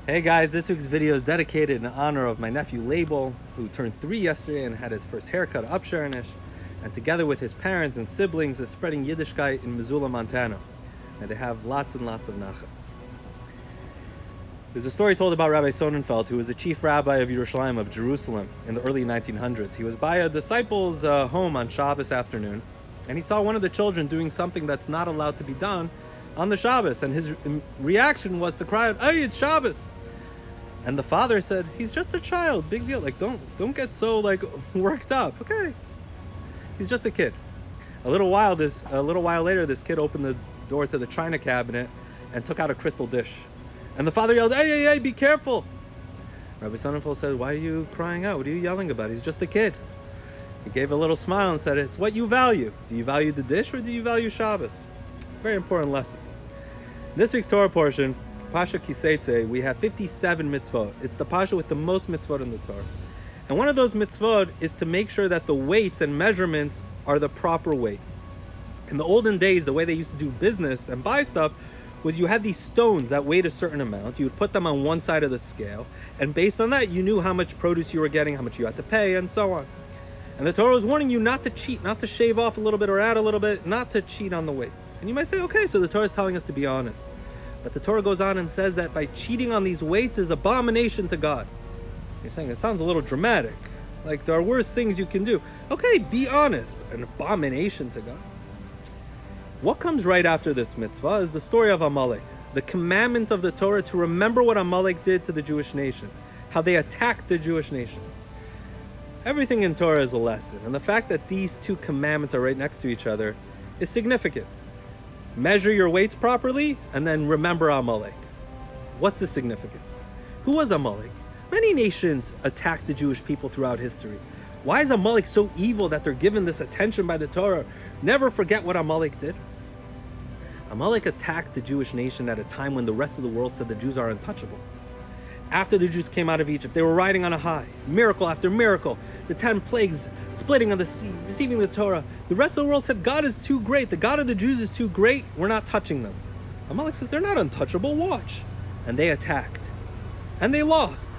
Hey guys, this week's video is dedicated in honor of my nephew Label, who turned 3 yesterday and had his first haircut up Shernish, and together with his parents and siblings is spreading Yiddishkeit in Missoula, Montana. And they have lots and lots of nachas. There's a story told about Rabbi Sonnenfeld, who was the chief rabbi of Yerushalayim, of Jerusalem, in the early 1900s. He was by a disciple's home on Shabbos afternoon, and he saw one of the children doing something that's not allowed to be done on the Shabbos, and his reaction was to cry out, "Hey, it's Shabbos!" And the father said, "He's just a child, big deal. Like, don't get so worked up. Okay, he's just a kid." A little while later, this kid opened the door to the china cabinet and took out a crystal dish, and the father yelled, "Hey, be careful!" Rabbi Sonnenfeld said, "Why are you crying out? What are you yelling about? He's just a kid." He gave a little smile and said, "It's what you value. Do you value the dish or do you value Shabbos?" It's a very important lesson. In this week's Torah portion, Pasha Teitzei, we have 57 mitzvot. It's the Pasha with the most mitzvot in the Torah. And one of those mitzvot is to make sure that the weights and measurements are the proper weight. In the olden days, the way they used to do business and buy stuff was you had these stones that weighed a certain amount. You would put them on one side of the scale, and based on that, you knew how much produce you were getting, how much you had to pay, and so on. And the Torah was warning you not to cheat, not to shave off a little bit or add a little bit, not to cheat on the weights. And you might say, okay, so the Torah is telling us to be honest. But the Torah goes on and says that by cheating on these weights is abomination to God. You're saying it sounds a little dramatic. Like there are worse things you can do. Okay, be honest. An abomination to God. What comes right after this mitzvah is the story of Amalek, the commandment of the Torah to remember what Amalek did to the Jewish nation, how they attacked the Jewish nation. Everything in Torah is a lesson, and the fact that these two commandments are right next to each other is significant. Measure your weights properly, and then remember Amalek. What's the significance? Who was Amalek? Many nations attacked the Jewish people throughout history. Why is Amalek so evil that they're given this attention by the Torah? Never forget what Amalek did. Amalek attacked the Jewish nation at a time when the rest of the world said the Jews are untouchable. After the Jews came out of Egypt, they were riding on a high, miracle after miracle, the 10 plagues, splitting of the sea, receiving the Torah. The rest of the world said, God is too great. The God of the Jews is too great. We're not touching them. Amalek says, they're not untouchable. Watch. And they attacked. And they lost.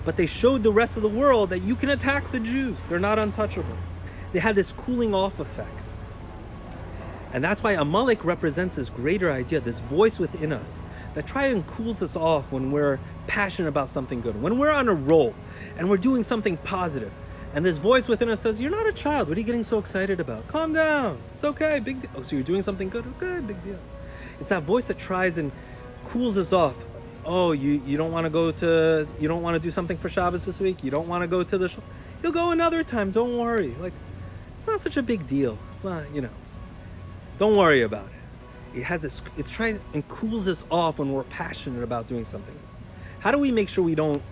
But they showed the rest of the world that you can attack the Jews. They're not untouchable. They had this cooling off effect. And that's why Amalek represents this greater idea, this voice within us that tries and cools us off when we're passionate about something good, when we're on a roll and we're doing something positive. And this voice within us says, you're not a child. What are you getting so excited about? Calm down. It's okay. Big deal. Oh, so you're doing something good? Okay, big deal. It's that voice that tries and cools us off. Oh, you don't want to you don't want to do something for Shabbos this week? You don't want to go to the You'll go another time. Don't worry. It's not such a big deal. It's not, don't worry about it. It's trying and cools us off when we're passionate about doing something. How do we make sure we don't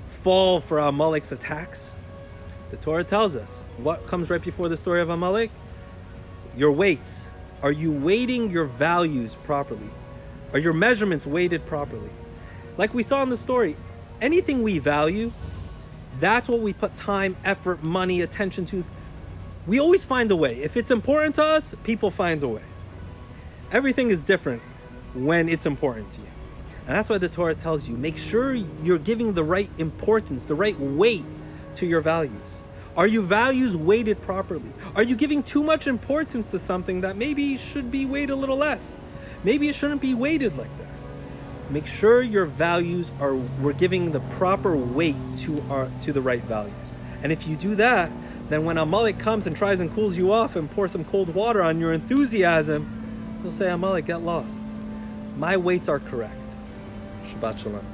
fall for Amalek's attacks? The Torah tells us. What comes right before the story of Amalek? Your weights. Are you weighting your values properly? Are your measurements weighted properly? Like we saw in the story, anything we value, that's what we put time, effort, money, attention to. We always find a way. If it's important to us, people find a way. Everything is different when it's important to you. And that's why the Torah tells you, make sure you're giving the right importance, the right weight to your values. Are your values weighted properly? Are you giving too much importance to something that maybe should be weighed a little less? Maybe it shouldn't be weighted like that. Make sure your values we're giving the proper weight to the right values. And if you do that, then when Amalek comes and tries and cools you off and pours some cold water on your enthusiasm, he'll say, Amalek, get lost. My weights are correct. Shabbat Shalom.